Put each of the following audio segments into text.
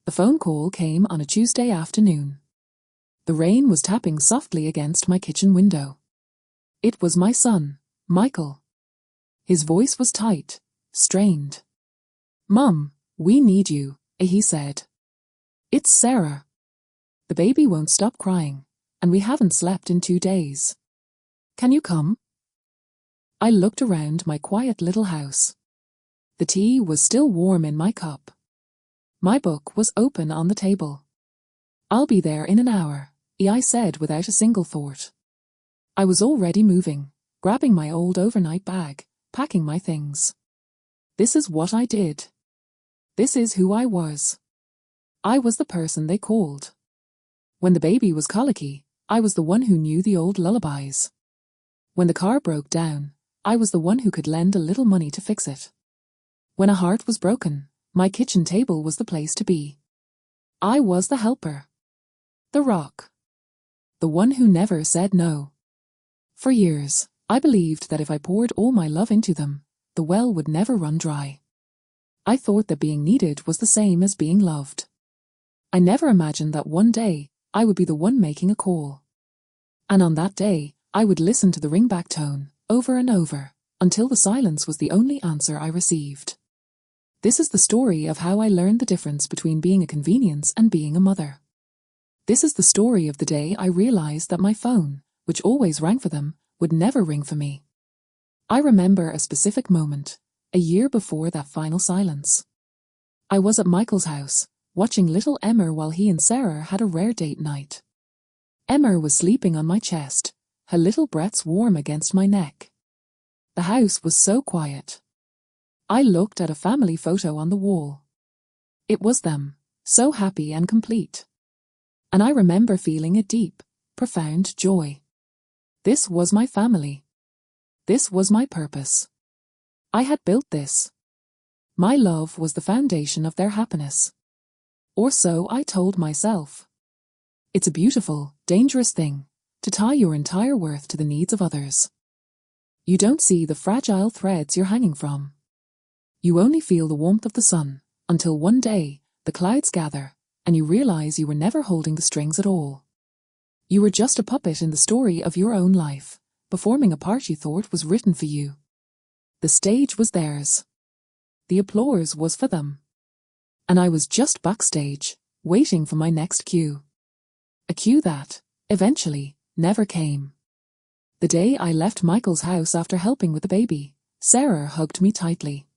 The phone call came on a Tuesday afternoon. The rain was tapping softly against my kitchen window. It was my son, Michael. His voice was tight, strained. "Mum, we need you," he said. "It's Sarah. The baby won't stop crying, and we haven't slept in 2 days. Can you come?" I looked around my quiet little house. The tea was still warm in my cup. My book was open on the table. "I'll be there in an hour," I said without a single thought. I was already moving, grabbing my old overnight bag, packing my things. This is what I did. This is who I was. I was the person they called. When the baby was colicky, I was the one who knew the old lullabies. When the car broke down, I was the one who could lend a little money to fix it. When a heart was broken, my kitchen table was the place to be. I was the helper. The rock. The one who never said no. For years, I believed that if I poured all my love into them, the well would never run dry. I thought that being needed was the same as being loved. I never imagined that one day, I would be the one making a call. And on that day, I would listen to the ringback tone, over and over, until the silence was the only answer I received. This is the story of how I learned the difference between being a convenience and being a mother. This is the story of the day I realized that my phone, which always rang for them, would never ring for me. I remember a specific moment, a year before that final silence. I was at Michael's house, watching little Emma while he and Sarah had a rare date night. Emma was sleeping on my chest, her little breaths warm against my neck. The house was so quiet. I looked at a family photo on the wall. It was them, so happy and complete. And I remember feeling a deep, profound joy. This was my family. This was my purpose. I had built this. My love was the foundation of their happiness. Or so I told myself. It's a beautiful, dangerous thing, to tie your entire worth to the needs of others. You don't see the fragile threads you're hanging from. You only feel the warmth of the sun, until one day, the clouds gather, and you realize you were never holding the strings at all. You were just a puppet in the story of your own life, performing a part you thought was written for you. The stage was theirs. The applause was for them. And I was just backstage, waiting for my next cue. A cue that, eventually, never came. The day I left Michael's house after helping with the baby, Sarah hugged me tightly.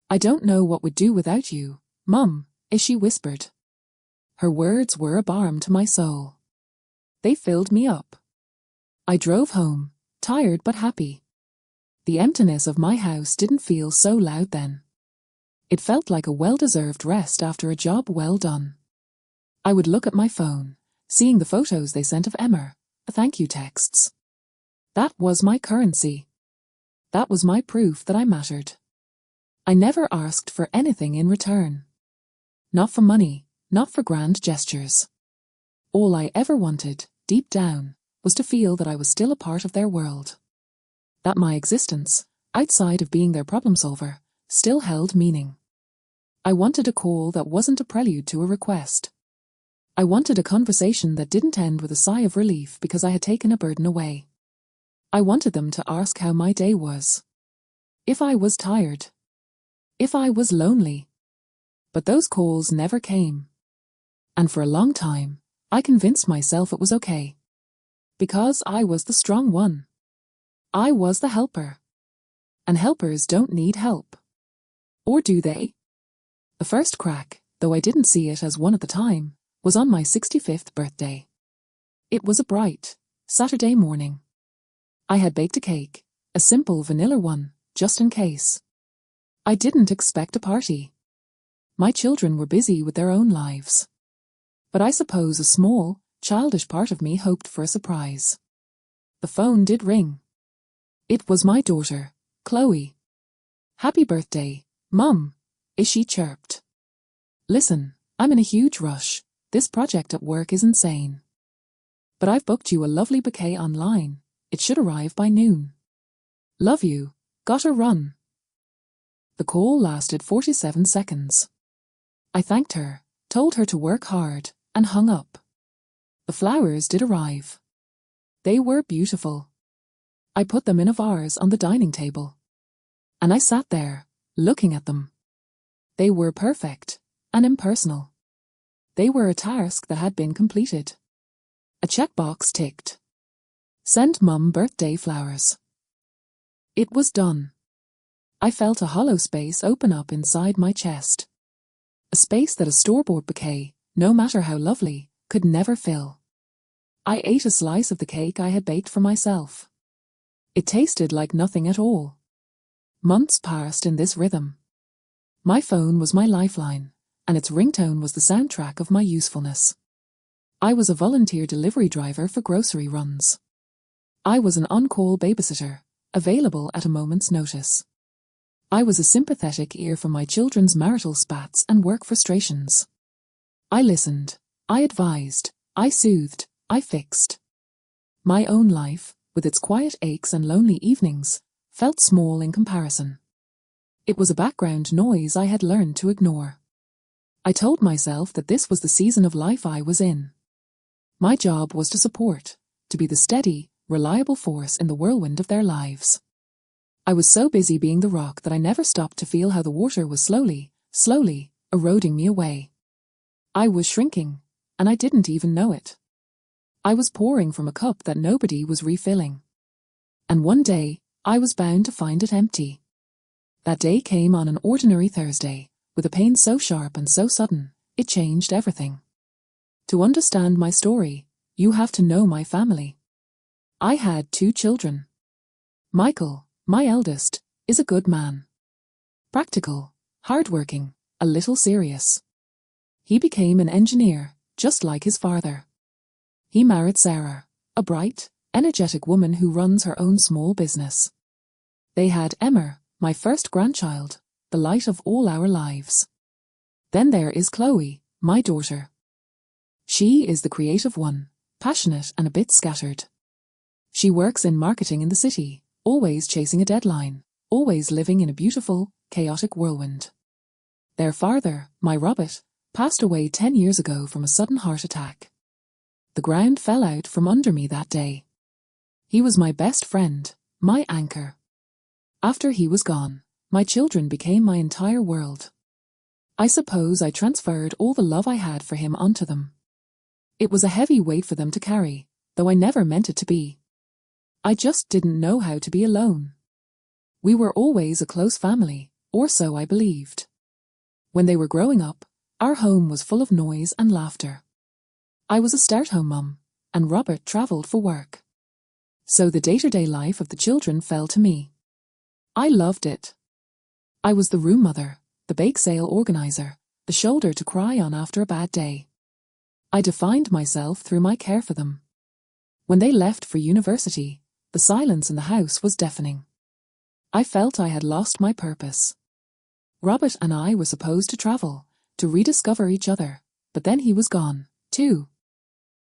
"I don't know what we'd do without you, Mum," she whispered. Her words were a balm to my soul. They filled me up. I drove home, tired but happy. The emptiness of my house didn't feel so loud then. It felt like a well-deserved rest after a job well done. I would look at my phone, seeing the photos they sent of Emma, the thank you texts. That was my currency. That was my proof that I mattered. I never asked for anything in return. Not for money, not for grand gestures. All I ever wanted, deep down, was to feel that I was still a part of their world. That my existence, outside of being their problem solver, still held meaning. I wanted a call that wasn't a prelude to a request. I wanted a conversation that didn't end with a sigh of relief because I had taken a burden away. I wanted them to ask how my day was. If I was tired. If I was lonely. But those calls never came. And for a long time, I convinced myself it was okay. Because I was the strong one. I was the helper. And helpers don't need help. Or do they? The first crack, though I didn't see it as one at the time, was on my 65th birthday. It was a bright, Saturday morning. I had baked a cake, a simple vanilla one, just in case. I didn't expect a party. My children were busy with their own lives. But I suppose a small, childish part of me hoped for a surprise. The phone did ring. It was my daughter, Chloe. "Happy birthday, Mum," she chirped. "Listen, I'm in a huge rush. This project at work is insane. But I've booked you a lovely bouquet online. It should arrive by noon. Love you. Gotta run." The call lasted 47 seconds. I thanked her, told her to work hard, and hung up. The flowers did arrive. They were beautiful. I put them in a vase on the dining table. And I sat there, looking at them. They were perfect and impersonal. They were a task that had been completed. A checkbox ticked. Send Mum birthday flowers. It was done. I felt a hollow space open up inside my chest. A space that a store-bought bouquet, no matter how lovely, could never fill. I ate a slice of the cake I had baked for myself. It tasted like nothing at all. Months passed in this rhythm. My phone was my lifeline, and its ringtone was the soundtrack of my usefulness. I was a volunteer delivery driver for grocery runs. I was an on-call babysitter, available at a moment's notice. I was a sympathetic ear for my children's marital spats and work frustrations. I listened, I advised, I soothed, I fixed. My own life, with its quiet aches and lonely evenings, felt small in comparison. It was a background noise I had learned to ignore. I told myself that this was the season of life I was in. My job was to support, to be the steady, reliable force in the whirlwind of their lives. I was so busy being the rock that I never stopped to feel how the water was slowly, eroding me away. I was shrinking, and I didn't even know it. I was pouring from a cup that nobody was refilling. And one day, I was bound to find it empty. That day came on an ordinary Thursday, with a pain so sharp and so sudden, it changed everything. To understand my story, you have to know my family. I had 2 children. Michael, my eldest, is a good man. Practical, hardworking, a little serious. He became an engineer, just like his father. He married Sarah, a bright, energetic woman who runs her own small business. They had Emma, my first grandchild, the light of all our lives. Then there is Chloe, my daughter. She is the creative one, passionate and a bit scattered. She works in marketing in the city, always chasing a deadline, always living in a beautiful, chaotic whirlwind. Their father, my Robert, passed away 10 years ago from a sudden heart attack. The ground fell out from under me that day. He was my best friend, my anchor. After he was gone, my children became my entire world. I suppose I transferred all the love I had for him onto them. It was a heavy weight for them to carry, though I never meant it to be. I just didn't know how to be alone. We were always a close family, or so I believed. When they were growing up, our home was full of noise and laughter. I was a stay-at-home mum, and Robert travelled for work. So the day-to-day life of the children fell to me. I loved it. I was the room mother, the bake sale organiser, the shoulder to cry on after a bad day. I defined myself through my care for them. When they left for university, the silence in the house was deafening. I felt I had lost my purpose. Robert and I were supposed to travel, to rediscover each other, but then he was gone, too.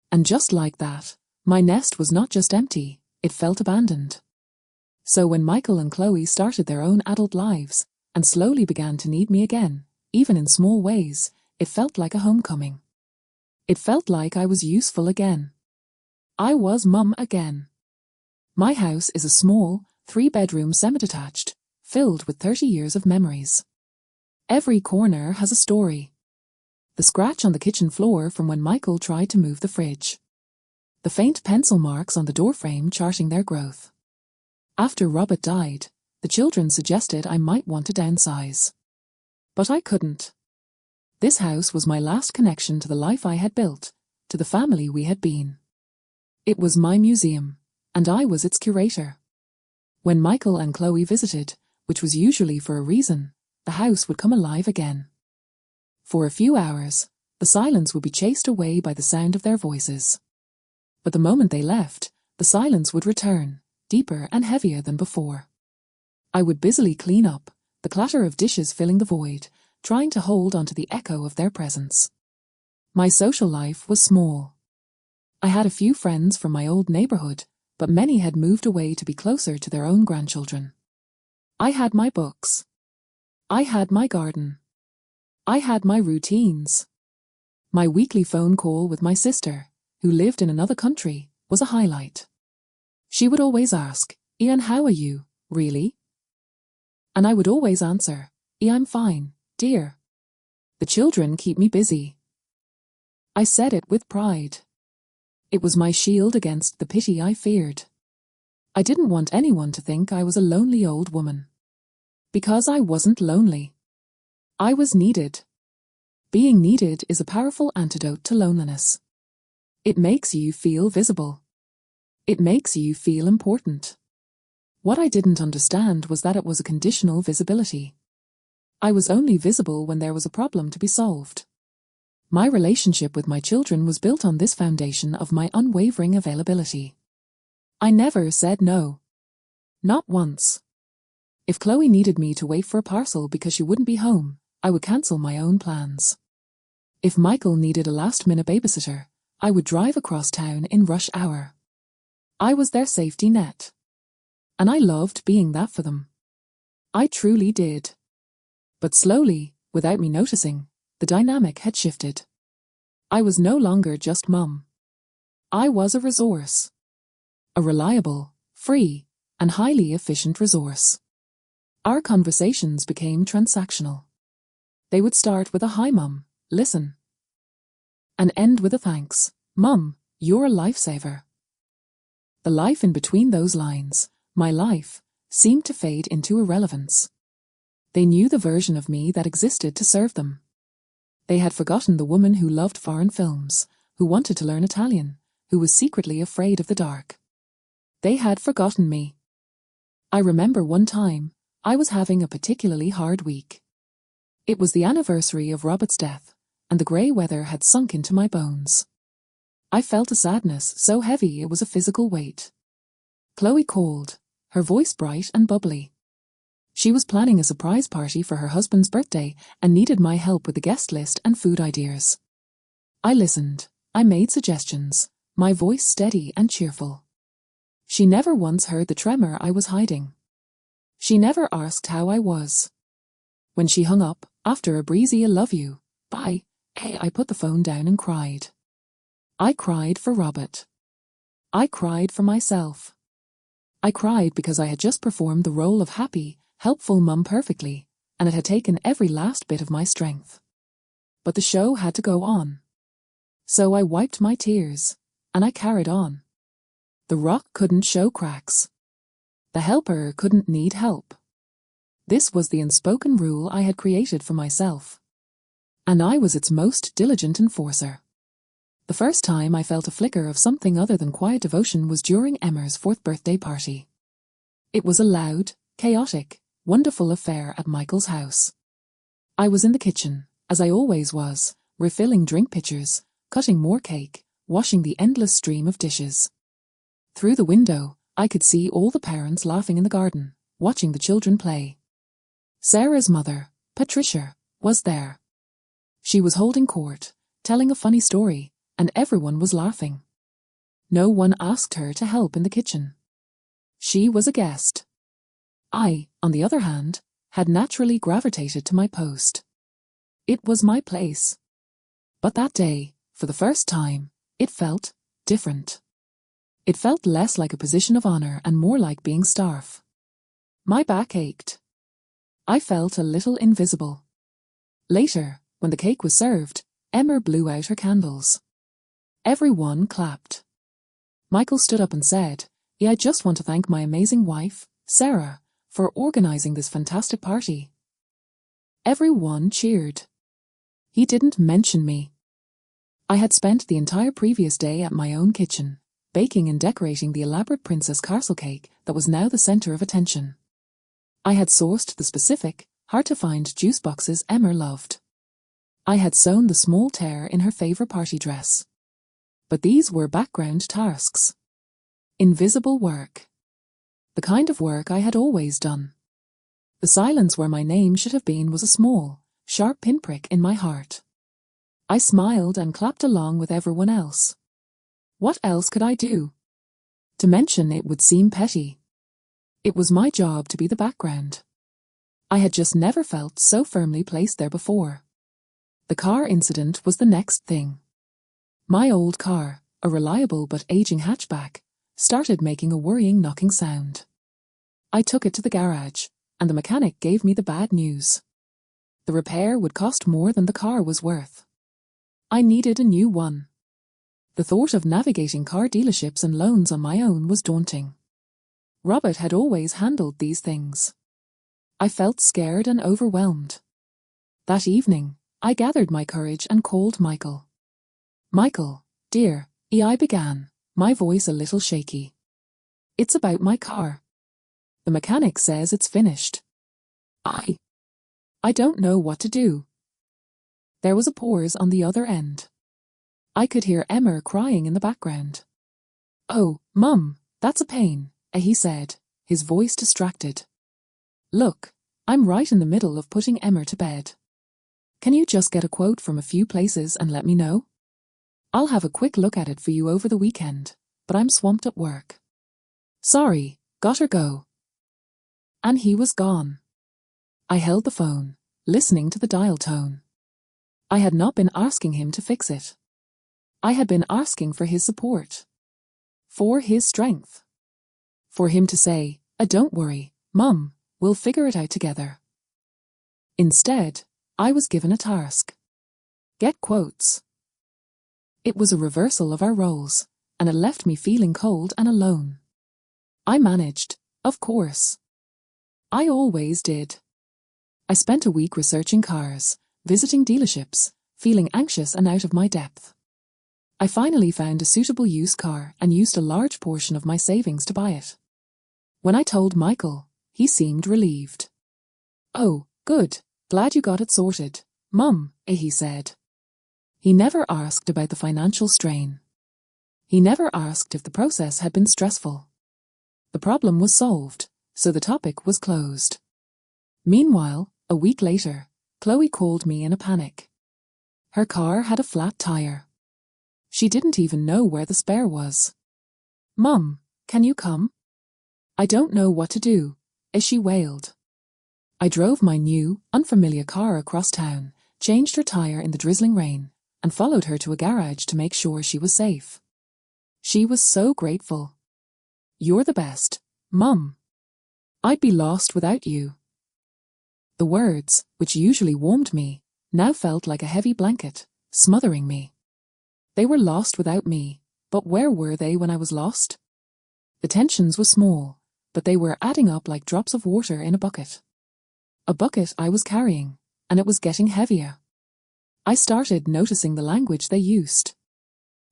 And just like that, my nest was not just empty, it felt abandoned. So when Michael and Chloe started their own adult lives, and slowly began to need me again, even in small ways, it felt like a homecoming. It felt like I was useful again. I was mum again. My house is a small, 3-bedroom semi-detached, filled with 30 years of memories. Every corner has a story. The scratch on the kitchen floor from when Michael tried to move the fridge. The faint pencil marks on the doorframe charting their growth. After Robert died, the children suggested I might want to downsize. But I couldn't. This house was my last connection to the life I had built, to the family we had been. It was my museum, and I was its curator. When Michael and Chloe visited, which was usually for a reason, the house would come alive again. For a few hours, the silence would be chased away by the sound of their voices. But the moment they left, the silence would return, deeper and heavier than before. I would busily clean up, the clatter of dishes filling the void, trying to hold onto the echo of their presence. My social life was small. I had a few friends from my old neighbourhood, but many had moved away to be closer to their own grandchildren. I had my books. I had my garden. I had my routines. My weekly phone call with my sister, who lived in another country, was a highlight. She would always ask, "Ian, how are you, really?" And I would always answer, "I'm fine, dear. The children keep me busy." I said it with pride. It was my shield against the pity I feared. I didn't want anyone to think I was a lonely old woman. Because I wasn't lonely. I was needed. Being needed is a powerful antidote to loneliness. It makes you feel visible. It makes you feel important. What I didn't understand was that it was a conditional visibility. I was only visible when there was a problem to be solved. My relationship with my children was built on this foundation of my unwavering availability. I never said no. Not once. If Chloe needed me to wait for a parcel because she wouldn't be home, I would cancel my own plans. If Michael needed a last-minute babysitter, I would drive across town in rush hour. I was their safety net. And I loved being that for them. I truly did. But slowly, without me noticing, the dynamic had shifted. I was no longer just mum. I was a resource. A reliable, free, and highly efficient resource. Our conversations became transactional. They would start with a "Hi, Mum, listen," and end with a "Thanks, Mum, you're a lifesaver." The life in between those lines, my life, seemed to fade into irrelevance. They knew the version of me that existed to serve them. They had forgotten the woman who loved foreign films, who wanted to learn Italian, who was secretly afraid of the dark. They had forgotten me. I remember one time, I was having a particularly hard week. It was the anniversary of Robert's death, and the grey weather had sunk into my bones. I felt a sadness so heavy it was a physical weight. Chloe called, her voice bright and bubbly. She was planning a surprise party for her husband's birthday and needed my help with the guest list and food ideas. I listened. I made suggestions, my voice steady and cheerful. She never once heard the tremor I was hiding. She never asked how I was. When she hung up, after a breezy "I love you, bye," I put the phone down and cried. I cried for Robert. I cried for myself. I cried because I had just performed the role of happy, helpful mum perfectly, and it had taken every last bit of my strength. But the show had to go on. So I wiped my tears, and I carried on. The rock couldn't show cracks. The helper couldn't need help. This was the unspoken rule I had created for myself. And I was its most diligent enforcer. The first time I felt a flicker of something other than quiet devotion was during Emma's 4th birthday party. It was a loud, chaotic, wonderful affair at Michael's house. I was in the kitchen, as I always was, refilling drink pitchers, cutting more cake, washing the endless stream of dishes. Through the window, I could see all the parents laughing in the garden, watching the children play. Sarah's mother, Patricia, was there. She was holding court, telling a funny story, and everyone was laughing. No one asked her to help in the kitchen. She was a guest. I, on the other hand, had naturally gravitated to my post. It was my place. But that day, for the first time, it felt different. It felt less like a position of honor and more like being staff. My back ached. I felt a little invisible. Later, when the cake was served, Emma blew out her candles. Everyone clapped. Michael stood up and said, "I just want to thank my amazing wife, Sarah, for organizing this fantastic party." Everyone cheered. He didn't mention me. I had spent the entire previous day at my own kitchen, baking and decorating the elaborate princess castle cake that was now the center of attention. I had sourced the specific, hard-to-find juice boxes Emma loved. I had sewn the small tear in her favorite party dress. But these were background tasks. Invisible work. The kind of work I had always done. The silence where my name should have been was a small, sharp pinprick in my heart. I smiled and clapped along with everyone else. What else could I do? To mention it would seem petty. It was my job to be the background. I had just never felt so firmly placed there before. The car incident was the next thing. My old car, a reliable but aging hatchback, started making a worrying knocking sound. I took it to the garage, and the mechanic gave me the bad news. The repair would cost more than the car was worth. I needed a new one. The thought of navigating car dealerships and loans on my own was daunting. Robert had always handled these things. I felt scared and overwhelmed. That evening, I gathered my courage and called Michael. "Michael, dear," I began, my voice a little shaky. "It's about my car. The mechanic says it's finished. I don't know what to do." There was a pause on the other end. I could hear Emma crying in the background. "Oh, Mum, that's a pain," he said, his voice distracted. "Look, I'm right in the middle of putting Emma to bed. Can you just get a quote from a few places and let me know? I'll have a quick look at it for you over the weekend, but I'm swamped at work." "Sorry, gotta go." And he was gone. I held the phone, listening to the dial tone. I had not been asking him to fix it. I had been asking for his support. For his strength. For him to say, "Don't worry, Mum, we'll figure it out together." Instead, I was given a task. Get quotes. It was a reversal of our roles, and it left me feeling cold and alone. I managed, of course. I always did. I spent a week researching cars, visiting dealerships, feeling anxious and out of my depth. I finally found a suitable used car and used a large portion of my savings to buy it. When I told Michael, he seemed relieved. "Oh, good, glad you got it sorted, Mum," he said. He never asked about the financial strain. He never asked if the process had been stressful. The problem was solved, so the topic was closed. Meanwhile, a week later, Chloe called me in a panic. Her car had a flat tire. She didn't even know where the spare was. "Mum, can you come? I don't know what to do," she wailed. I drove my new, unfamiliar car across town, changed her tire in the drizzling rain, and followed her to a garage to make sure she was safe. She was so grateful. "You're the best, Mum. I'd be lost without you." The words, which usually warmed me, now felt like a heavy blanket, smothering me. They were lost without me, but where were they when I was lost? The tensions were small, but they were adding up like drops of water in a bucket. A bucket I was carrying, and it was getting heavier. I started noticing the language they used.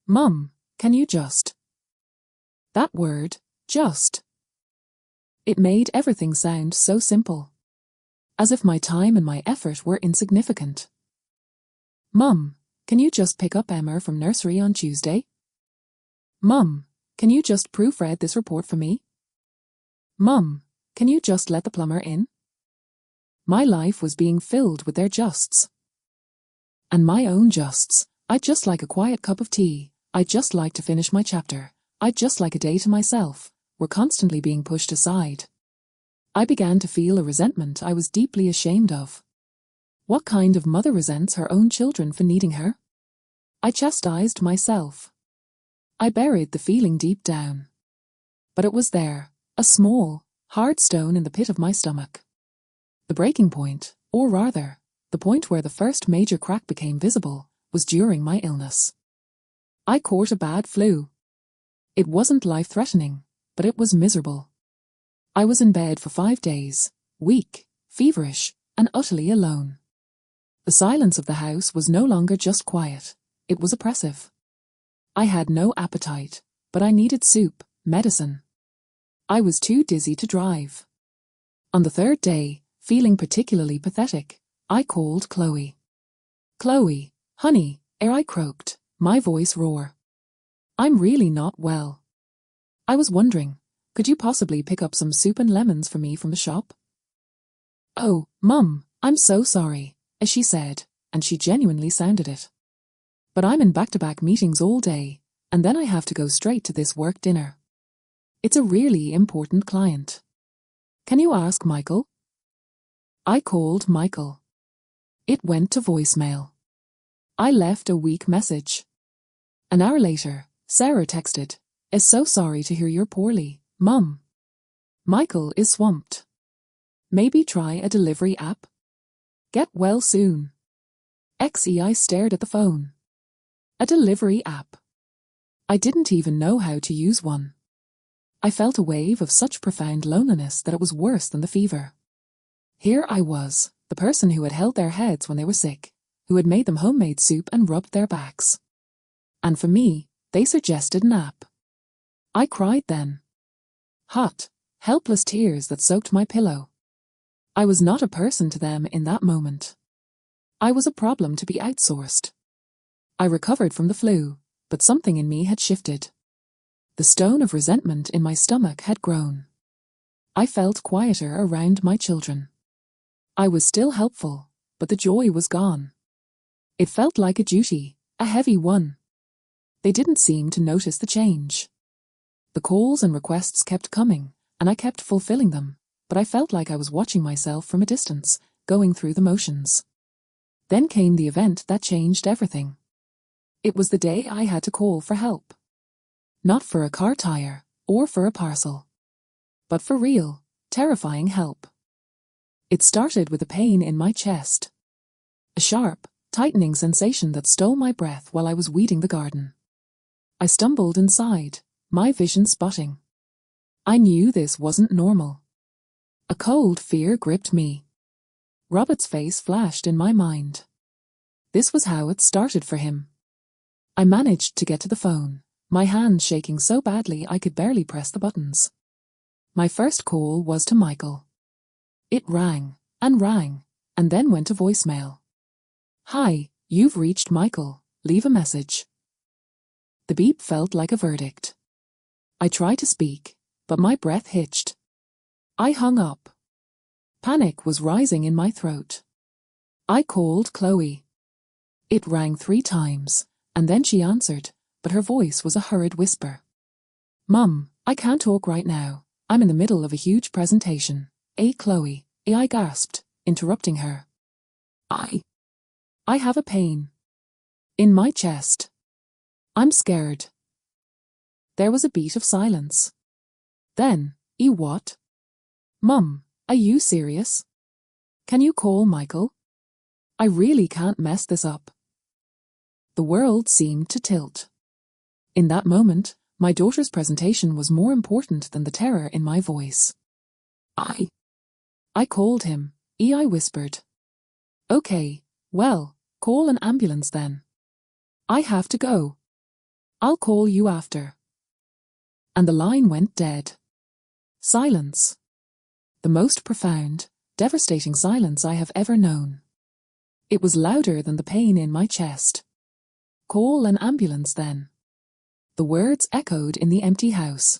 "Mum, can you just..." That word, just. It made everything sound so simple. As if my time and my effort were insignificant. "Mum, can you just pick up Emma from nursery on Tuesday? Mum, can you just proofread this report for me? Mum, can you just let the plumber in?" My life was being filled with their justs. And my own justs. "I'd just like a quiet cup of tea. I'd just like to finish my chapter. I'd just like a day to myself," were constantly being pushed aside. I began to feel a resentment I was deeply ashamed of. What kind of mother resents her own children for needing her? I chastised myself. I buried the feeling deep down. But it was there, a small, hard stone in the pit of my stomach. The breaking point, or rather, the point where the first major crack became visible, was during my illness. I caught a bad flu. It wasn't life-threatening, but it was miserable. I was in bed for 5 days, weak, feverish, and utterly alone. The silence of the house was no longer just quiet, it was oppressive. I had no appetite, but I needed soup, medicine. I was too dizzy to drive. On the 3rd day, feeling particularly pathetic, I called Chloe. "Chloe, honey," I croaked, my voice raw. "I'm really not well. I was wondering, could you possibly pick up some soup and lemons for me from the shop?" "Oh, Mum, I'm so sorry," she said, and she genuinely sounded it. "But I'm in back-to-back meetings all day, and then I have to go straight to this work dinner. It's a really important client. Can you ask Michael?" I called Michael. It went to voicemail. I left a weak message. An hour later, Sarah texted, "Is so sorry to hear you're poorly, Mum. Michael is swamped. Maybe try a delivery app? Get well soon." I stared at the phone. A delivery app. I didn't even know how to use one. I felt a wave of such profound loneliness that it was worse than the fever. Here I was, the person who had held their heads when they were sick, who had made them homemade soup and rubbed their backs. And for me, they suggested an app. I cried then. Hot, helpless tears that soaked my pillow. I was not a person to them in that moment. I was a problem to be outsourced. I recovered from the flu, but something in me had shifted. The stone of resentment in my stomach had grown. I felt quieter around my children. I was still helpful, but the joy was gone. It felt like a duty, a heavy one. They didn't seem to notice the change. The calls and requests kept coming, and I kept fulfilling them, but I felt like I was watching myself from a distance, going through the motions. Then came the event that changed everything. It was the day I had to call for help. Not for a car tire, or for a parcel. But for real, terrifying help. It started with a pain in my chest. A sharp, tightening sensation that stole my breath while I was weeding the garden. I stumbled inside, my vision spotting. I knew this wasn't normal. A cold fear gripped me. Robert's face flashed in my mind. This was how it started for him. I managed to get to the phone, my hand shaking so badly I could barely press the buttons. My first call was to Michael. It rang, and then went to voicemail. "Hi, you've reached Michael. Leave a message." The beep felt like a verdict. I tried to speak, but my breath hitched. I hung up. Panic was rising in my throat. I called Chloe. It rang 3 times, and then she answered, but her voice was a hurried whisper. "Mum, I can't talk right now. I'm in the middle of a huge presentation." Chloe, I gasped, interrupting her. I have a pain. In my chest. I'm scared." There was a beat of silence. Then, what? "Mum, are you serious? Can you call Michael? I really can't mess this up." The world seemed to tilt. In that moment, my daughter's presentation was more important than the terror in my voice. I called him, I whispered. "Okay, well, call an ambulance then. I have to go. I'll call you after." And the line went dead. Silence. The most profound, devastating silence I have ever known. It was louder than the pain in my chest. Call an ambulance then. The words echoed in the empty house.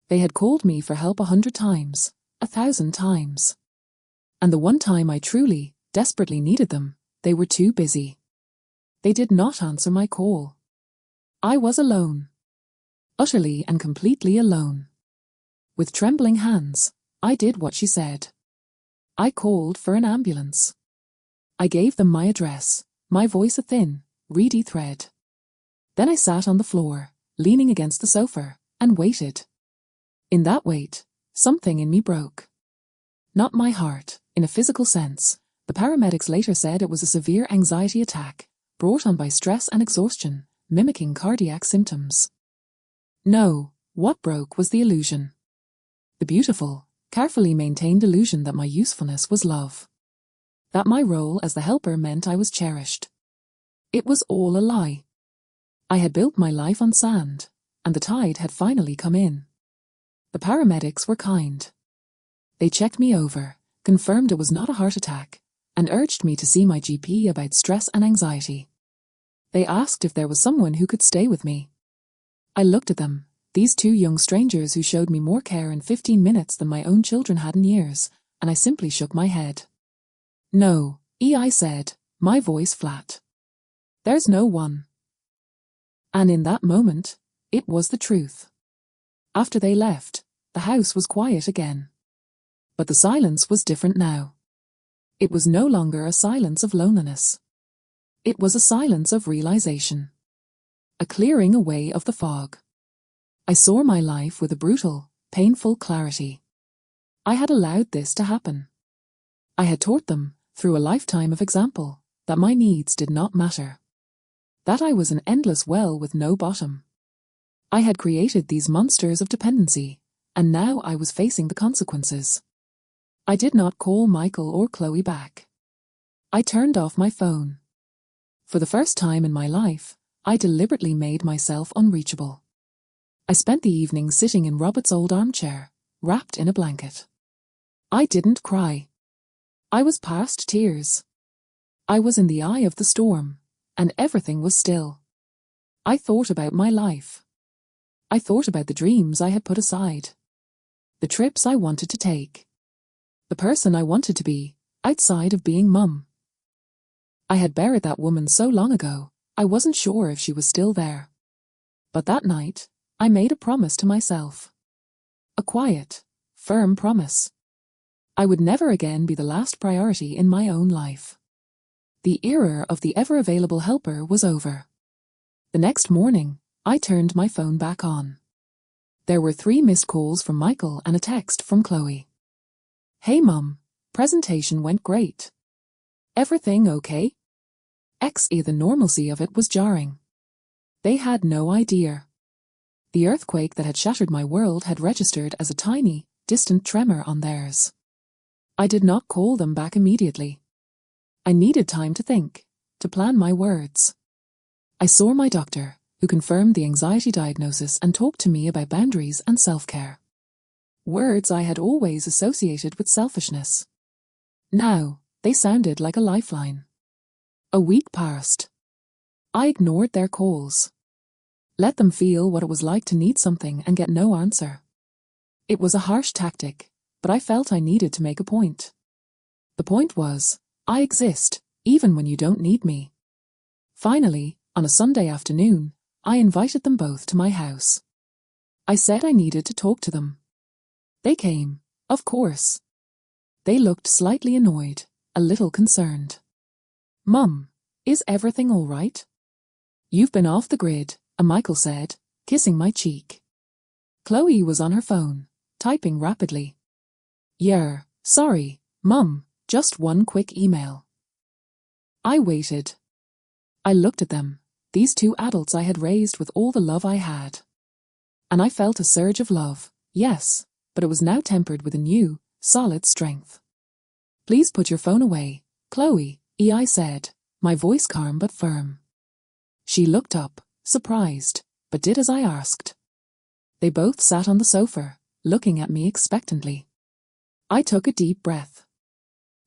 They had called me for help 100 times, 1,000 times. And the one time I truly, desperately needed them, they were too busy. They did not answer my call. I was alone. Utterly and completely alone. With trembling hands, I did what she said. I called for an ambulance. I gave them my address, my voice a thin, reedy thread. Then I sat on the floor, leaning against the sofa, and waited. In that wait, something in me broke. Not my heart, in a physical sense. The paramedics later said it was a severe anxiety attack, brought on by stress and exhaustion, mimicking cardiac symptoms. No, what broke was the illusion. The beautiful, carefully maintained illusion that my usefulness was love. That my role as the helper meant I was cherished. It was all a lie. I had built my life on sand, and the tide had finally come in. The paramedics were kind. They checked me over, confirmed it was not a heart attack, and urged me to see my GP about stress and anxiety. They asked if there was someone who could stay with me. I looked at them, these 2 young strangers who showed me more care in 15 minutes than my own children had in years, and I simply shook my head. "No," I said, my voice flat. "There's no one." And in that moment, it was the truth. After they left, the house was quiet again. But the silence was different now. It was no longer a silence of loneliness. It was a silence of realization. A clearing away of the fog. I saw my life with a brutal, painful clarity. I had allowed this to happen. I had taught them, through a lifetime of example, that my needs did not matter. That I was an endless well with no bottom. I had created these monsters of dependency, and now I was facing the consequences. I did not call Michael or Chloe back. I turned off my phone. For the first time in my life, I deliberately made myself unreachable. I spent the evening sitting in Robert's old armchair, wrapped in a blanket. I didn't cry. I was past tears. I was in the eye of the storm, and everything was still. I thought about my life. I thought about the dreams I had put aside. The trips I wanted to take. The person I wanted to be, outside of being mum. I had buried that woman so long ago, I wasn't sure if she was still there. But that night, I made a promise to myself. A quiet, firm promise. I would never again be the last priority in my own life. The era of the ever-available helper was over. The next morning, I turned my phone back on. There were 3 missed calls from Michael and a text from Chloe. "Hey Mum, presentation went great. Everything okay?" The normalcy of it was jarring. They had no idea. The earthquake that had shattered my world had registered as a tiny, distant tremor on theirs. I did not call them back immediately. I needed time to think, to plan my words. I saw my doctor, who confirmed the anxiety diagnosis and talked to me about boundaries and self-care. Words I had always associated with selfishness. Now, they sounded like a lifeline. A week passed. I ignored their calls. Let them feel what it was like to need something and get no answer. It was a harsh tactic, but I felt I needed to make a point. The point was, I exist, even when you don't need me. Finally, on a Sunday afternoon, I invited them both to my house. I said I needed to talk to them. They came, of course. They looked slightly annoyed, a little concerned. "Mum, is everything all right?" "You've been off the grid," Michael said, kissing my cheek. Chloe was on her phone, typing rapidly. "Yeah, sorry, Mum, just one quick email." I waited. I looked at them, these 2 adults I had raised with all the love I had. And I felt a surge of love, yes, but it was now tempered with a new, solid strength. "Please put your phone away, Chloe," I said, my voice calm but firm. She looked up, surprised, but did as I asked. They both sat on the sofa, looking at me expectantly. I took a deep breath.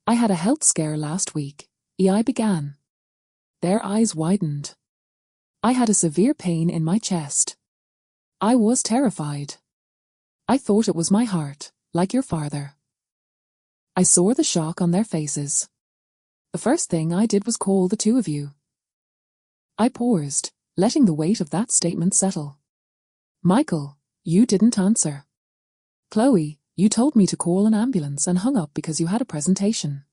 "I had a health scare last week," I began. Their eyes widened. I had a severe pain in my chest. I was terrified. "I thought it was my heart, like your father." I saw the shock on their faces. The first thing I did was call the 2 of you. I paused, letting the weight of that statement settle. "Michael, you didn't answer. Chloe, you told me to call an ambulance and hung up because you had a presentation."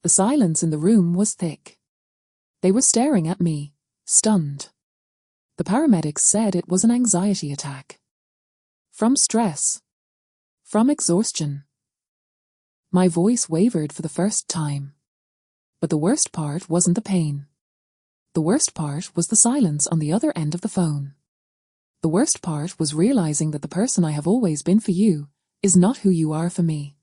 The silence in the room was thick. They were staring at me, stunned. The paramedics said it was an anxiety attack. From stress. From exhaustion. My voice wavered for the first time. But the worst part wasn't the pain. The worst part was the silence on the other end of the phone. The worst part was realizing that the person I have always been for you is not who you are for me.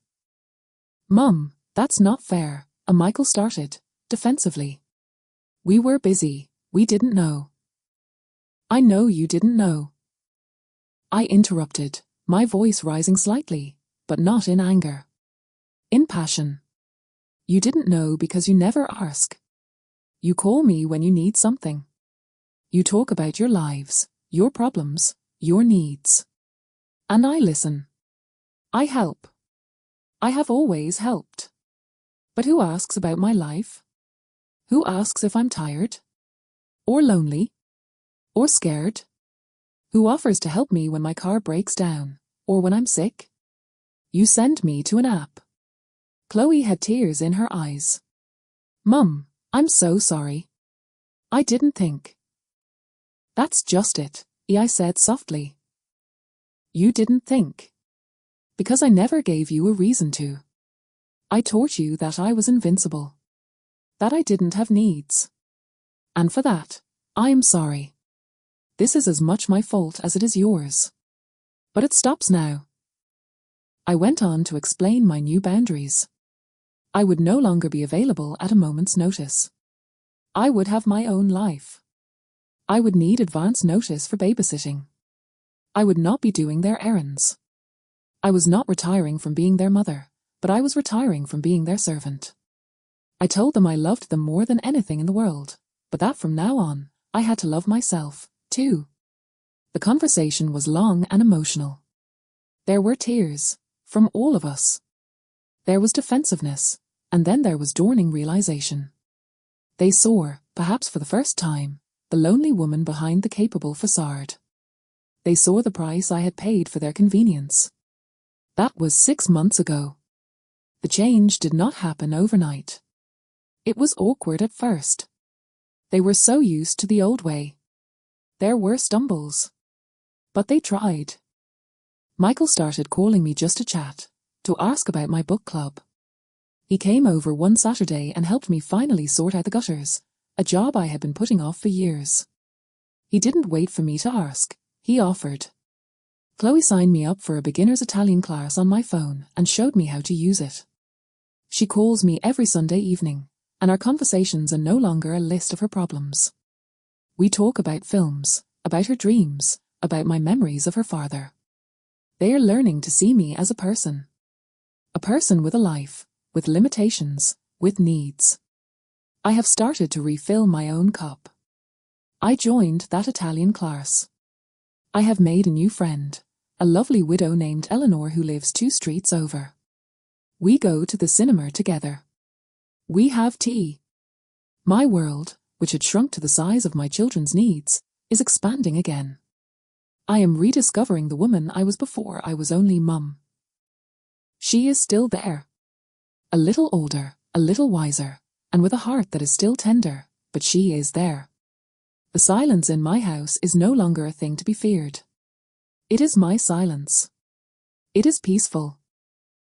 "Mum, that's not fair," Michael started, defensively. "We were busy, we didn't know." "I know you didn't know." I interrupted, my voice rising slightly, but not in anger. In passion. "You didn't know because you never ask. You call me when you need something. You talk about your lives, your problems, your needs. And I listen. I help. I have always helped. But who asks about my life? Who asks if I'm tired? Or lonely? Or scared? Who offers to help me when my car breaks down, or when I'm sick? You send me to an app." Chloe had tears in her eyes. "Mum, I'm so sorry. I didn't think. That's just it, I said softly. You didn't think. Because I never gave you a reason to. I taught you that I was invincible. That I didn't have needs. And for that, I am sorry. This is as much my fault as it is yours. But it stops now. I went on to explain my new boundaries. I would no longer be available at a moment's notice. I would have my own life. I would need advance notice for babysitting. I would not be doing their errands. I was not retiring from being their mother, but I was retiring from being their servant. I told them I loved them more than anything in the world, but that from now on, I had to love myself, too. The conversation was long and emotional. There were tears, from all of us. There was defensiveness, and then there was dawning realization. They saw, perhaps for the first time, the lonely woman behind the capable facade. They saw the price I had paid for their convenience. That was 6 months ago. The change did not happen overnight. It was awkward at first. They were so used to the old way. There were stumbles. But they tried. Michael started calling me just to chat, to ask about my book club. He came over one Saturday and helped me finally sort out the gutters, a job I had been putting off for years. He didn't wait for me to ask, he offered. Chloe signed me up for a beginner's Italian class on my phone and showed me how to use it. She calls me every Sunday evening, and our conversations are no longer a list of her problems. We talk about films, about her dreams, about my memories of her father. They are learning to see me as a person. A person with a life, with limitations, with needs. I have started to refill my own cup. I joined that Italian class. I have made a new friend, a lovely widow named Eleanor who lives 2 streets over. We go to the cinema together. We have tea. My world, which had shrunk to the size of my children's needs, is expanding again. I am rediscovering the woman I was before I was only mum. She is still there. A little older, a little wiser, and with a heart that is still tender, but she is there. The silence in my house is no longer a thing to be feared. It is my silence. It is peaceful.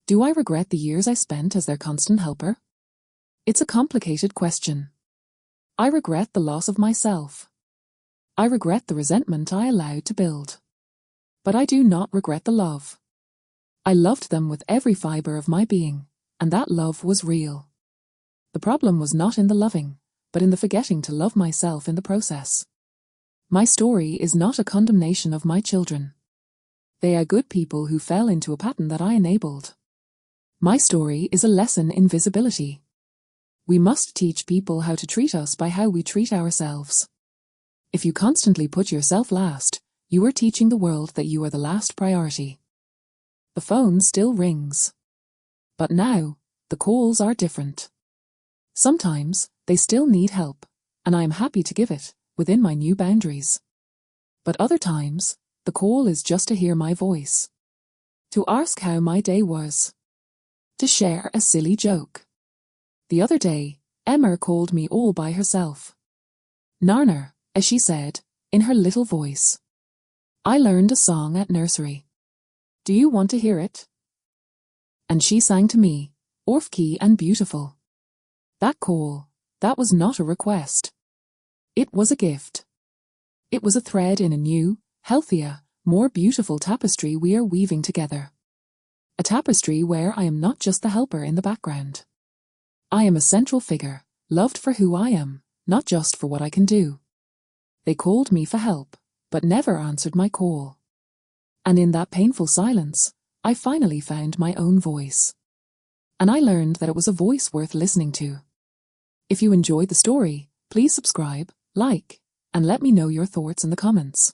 Do I regret the years I spent as their constant helper? It's a complicated question. I regret the loss of myself. I regret the resentment I allowed to build. But I do not regret the love. I loved them with every fibre of my being, and that love was real. The problem was not in the loving, but in the forgetting to love myself in the process. My story is not a condemnation of my children. They are good people who fell into a pattern that I enabled. My story is a lesson in visibility. We must teach people how to treat us by how we treat ourselves. If you constantly put yourself last, you are teaching the world that you are the last priority. The phone still rings. But now, the calls are different. Sometimes, they still need help, and I am happy to give it, within my new boundaries. But other times, the call is just to hear my voice. To ask how my day was. To share a silly joke. The other day, Emma called me all by herself. Narner, as she said, in her little voice. I learned a song at nursery. Do you want to hear it? And she sang to me, Orff-key and beautiful. That call, that was not a request. It was a gift. It was a thread in a new, healthier, more beautiful tapestry we are weaving together. A tapestry where I am not just the helper in the background. I am a central figure, loved for who I am, not just for what I can do. They called me for help, but never answered my call. And in that painful silence, I finally found my own voice. And I learned that it was a voice worth listening to. If you enjoyed the story, please subscribe, like, and let me know your thoughts in the comments.